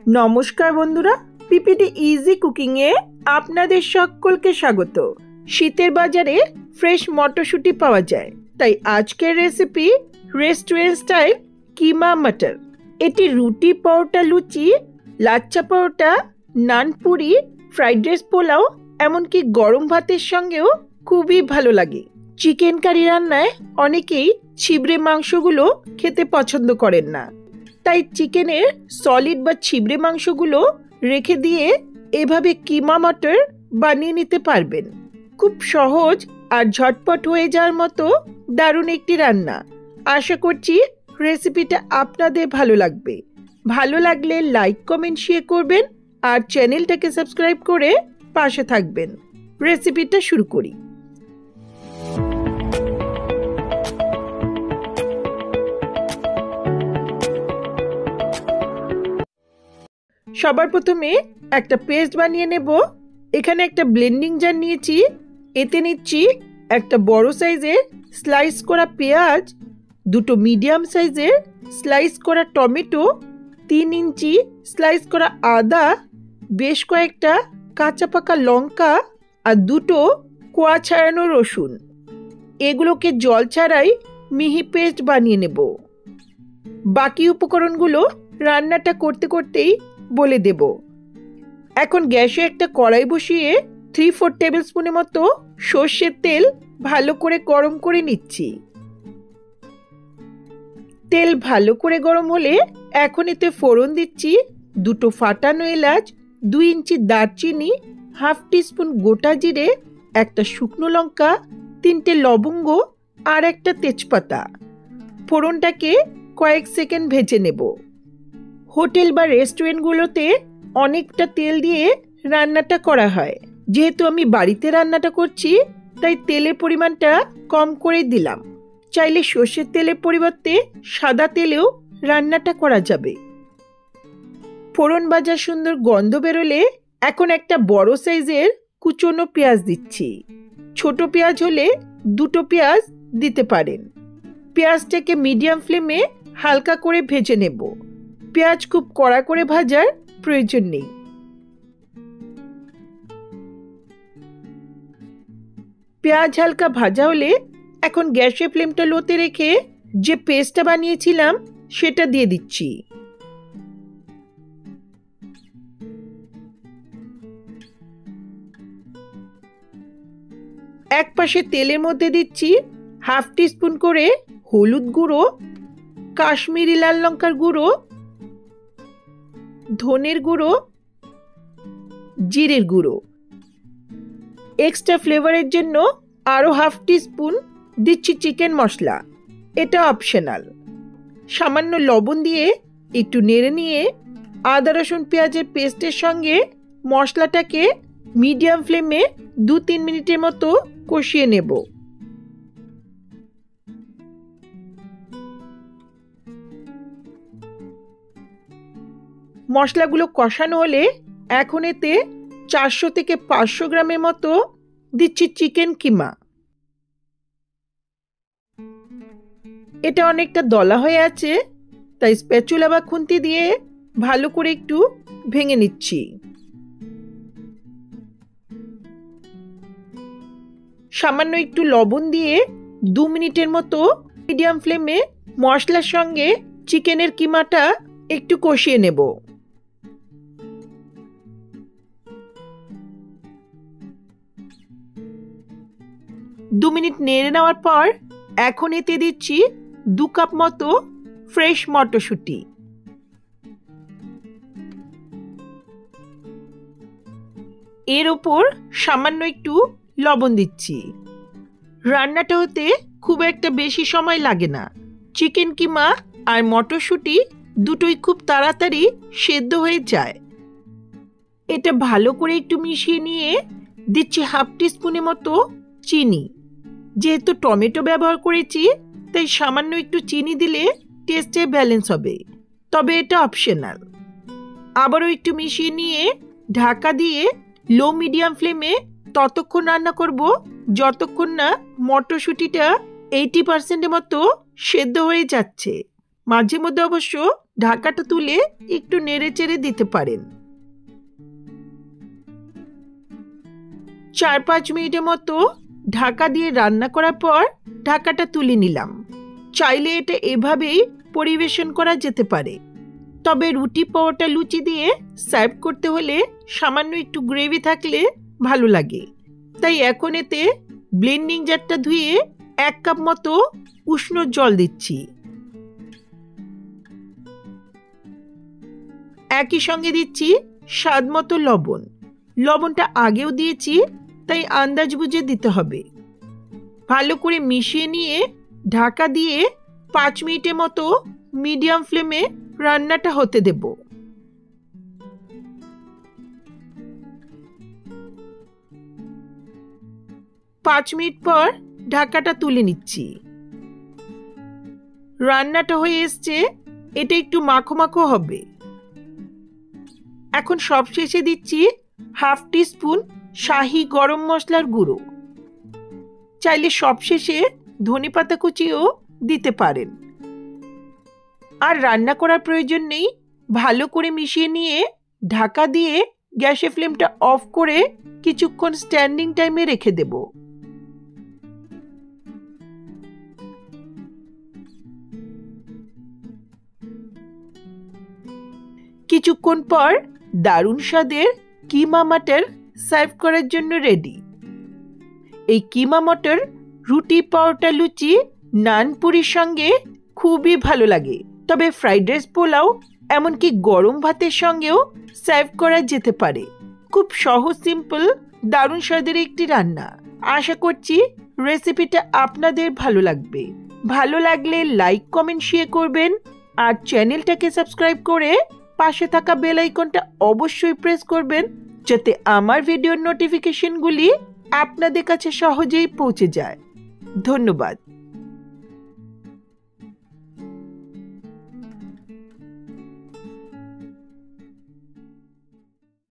নমস্কার বন্ধুরা, PPT easy cooking এ আপনাদের সকলকে স্বাগত। শীতের বাজারে ফ্রেশ মটরশুঁটি পাওয়া যায়, তাই আজকের রেসিপি রেস্টুরেন্ট স্টাইল কিমা মটর। এটি রুটি, পরোটা, লুচি, লাচ্ছা পরোটা, নান, পুরি, ফ্রাইড রাইস, পোলাও, এমনকি গরম ভাতের সঙ্গেও খুবই ভালো লাগে। চিকেন কারি রান্নায় অনেকেই ছিবড়ে মাংসগুলো খেতে পছন্দ করেন না, তাই চিকেনের সলিড বা ছিবড়ে মাংসগুলো রেখে দিয়ে এভাবে কিমা মটর বানিয়ে নিতে পারবেন। খুব সহজ আর ঝটপট হয়ে যাওয়ার মতো দারুণ একটি রান্না। আশা করছি রেসিপিটা আপনাদের ভালো লাগবে। ভালো লাগলে লাইক, কমেন্ট, শেয়ার করবেন আর চ্যানেলটাকে সাবস্ক্রাইব করে পাশে থাকবেন। রেসিপিটা শুরু করি। সবার প্রথমে একটা পেস্ট বানিয়ে নেব। এখানে একটা ব্লেন্ডিং জার নিয়েছি, এতে নিচ্ছি একটা বড় সাইজের স্লাইস করা পেঁয়াজ, দুটো মিডিয়াম সাইজের স্লাইস করা টমেটো, 3 ইঞ্চি স্লাইস করা আদা, বেশ কয়েকটা কাঁচা পাকা লঙ্কা আর দুটো কোয়া ছাড়ানো রসুন। এগুলোকে জল ছাড়াই মিহি পেস্ট বানিয়ে নেব। বাকি উপকরণগুলো রান্নাটা করতে করতেই বলে দেব। এখন গ্যাসে একটা কড়াই বসিয়ে 3-4 টেবিল স্পুনের মতো সর্ষের তেল ভালো করে গরম করে নিচ্ছি। তেল ভালো করে গরম হলে এখন এতে ফোড়ন দিচ্ছি দুটো ফাটানো এলাচ, 2 ইঞ্চি দারচিনি, 1/2 টিস্পুন গোটা জিরে, একটা শুকনো লঙ্কা, 3টে লবঙ্গ আর একটা তেজপাতা। ফোড়নটাকে কয়েক সেকেন্ড ভেজে নেব। হোটেল বা রেস্টুরেন্টগুলোতে অনেকটা তেল দিয়ে রান্নাটা করা হয়, যেহেতু আমি বাড়িতে রান্নাটা করছি তাই তেলের পরিমাণটা কম করে দিলাম। চাইলে সর্ষের তেলের পরিবর্তে সাদা তেলেও রান্নাটা করা যাবে। ফোড়ন ভাজা সুন্দর গন্ধ বেরোলে এখন একটা বড় সাইজের কুচনো পেঁয়াজ দিচ্ছি। ছোট পেঁয়াজ হলে 2টো পেঁয়াজ দিতে পারেন। পেঁয়াজটাকে মিডিয়াম ফ্লেমে হালকা করে ভেজে নেব। পেঁয়াজ খুব কড়া করে ভাজার প্রয়োজন নেই। পেঁয়াজ হালকা ভাজা হলে এখন গ্যাসের ফ্লেমটা লোতে রেখে যে পেস্টটা বানিয়েছিলাম সেটা দিয়ে দিচ্ছি। এক পাশে তেলের মধ্যে দিচ্ছি 1/2 টিস্পুন করে হলুদ গুঁড়ো, কাশ্মীরি লাল লঙ্কার গুঁড়ো, ধনের গুঁড়ো, জিরের গুঁড়ো। এক্সট্রা ফ্লেভারের জন্য আরও 1/2 টিস্পুন দিচ্ছি চিকেন মশলা, এটা অপশনাল। সামান্য লবণ দিয়ে একটু নেড়ে নিয়ে আদা রসুন পেঁয়াজের পেস্টের সঙ্গে মশলাটাকে মিডিয়াম ফ্লেমে 2-3 মিনিটের মতো কষিয়ে নেব। মশলাগুলো কষানো হলে এখন এতে 400 থেকে 500 গ্রামের মতো দিচ্ছি চিকেন কিমা। এটা অনেকটা দলা হয়ে আছে, তাই স্প্যাচুলা বা খুন্তি দিয়ে ভালো করে একটু ভেঙে নিচ্ছি। সামান্য একটু লবণ দিয়ে 2 মিনিটের মতো মিডিয়াম ফ্লেমে মশলার সঙ্গে চিকেনের কিমাটা একটু কষিয়ে নেব। 2 মিনিট নেড়ে নেওয়ার পর এখন এতে দিচ্ছি 2 কাপ মতো ফ্রেশ মটরশুঁটি। এর উপর সামান্য একটু লবণ দিচ্ছি। রান্নাটা হতে খুব একটা বেশি সময় লাগে না। চিকেন কিমা আর মটরশুঁটি দুটোই খুব তাড়াতাড়ি সেদ্ধ হয়ে যায়। এটা ভালো করে একটু মিশিয়ে নিয়ে দিচ্ছি 1/2 টিস্পুনের মতো চিনি। যেহেতু টমেটো ব্যবহার করেছি তাই সামান্য একটু চিনি দিলে টেস্টে ব্যালেন্স হবে, তবে এটা অপশনাল। আবারও একটু মিশিয়ে নিয়ে ঢাকা দিয়ে লো মিডিয়াম ফ্লেমে ততক্ষণ রান্না করব যতক্ষণ না মটরশুঁটিটা 80% মতো সেদ্ধ হয়ে যাচ্ছে। মাঝে মধ্যে অবশ্য ঢাকাটা তুলে একটু নেড়েচেড়ে দিতে পারেন। 4-5 মিনিটের মতো ঢাকা দিয়ে রান্না করার পর ঢাকাটা তুলে নিলাম। চাইলে এটা এভাবেই পরিবেশন করা যেতে পারে, তবে রুটি পরোটা লুচি দিয়ে সার্ভ করতে হলে সামান্য একটু গ্রেভি থাকলে ভালো লাগে। তাই এখন এতে ব্লেন্ডিং জারটা ধুয়ে 1 কাপ মতো উষ্ণ জল দিচ্ছি। একই সঙ্গে দিচ্ছি স্বাদ মতো লবণ। লবণটা আগেও দিয়েছি, তাই আন্দাজ বুঝে দিতে হবে। ভালো করে মিশিয়ে নিয়ে ঢাকা দিয়ে 5 মিনিটের মতো মিডিয়াম ফ্লেমে রান্নাটা হতে দেব। 5 মিনিট পর ঢাকাটা তুলে নিচ্ছি। রান্নাটা হয়ে এসছে, এটা একটু মাখো মাখো হবে। এখন সবশেষে দিচ্ছি 1/2 টিস্পুন শাহি গরম মশলার গুঁড়ো। চাইলে সবশেষে ধনেপাতা কুচিও দিতে পারেন। আর রান্না করার প্রয়োজন নেই। ভালো করে মিশিয়ে নিয়ে ঢাকা দিয়ে গ্যাসের ফ্লেমটা অফ করে কিছুক্ষণ স্ট্যান্ডিং টাইমে রেখে দেব। কিছুক্ষণ পর দারুণ স্বাদের কিমা মটর সার্ভ করার জন্য রেডি। এই কিমা মটর রুটি পরোটা লুচি নান পুরির সঙ্গে খুবই ভালো লাগে, তবে ফ্রাইড রাইস পোলাও এমনকি গরম ভাতের সঙ্গেও সার্ভ করা যেতে পারে। খুব সহজ সিম্পল দারুণ স্বাদের একটি রান্না। আশা করছি রেসিপিটা আপনাদের ভালো লাগবে। ভালো লাগলে লাইক কমেন্ট শেয়ার করবেন আর চ্যানেলটাকে সাবস্ক্রাইব করে পাশে থাকা বেল আইকনটা অবশ্যই প্রেস করবেন, যাতে আমার ভিডিওর নোটিফিকেশনগুলি আপনাদের কাছে সহজেই পৌঁছে যায়। ধন্যবাদ।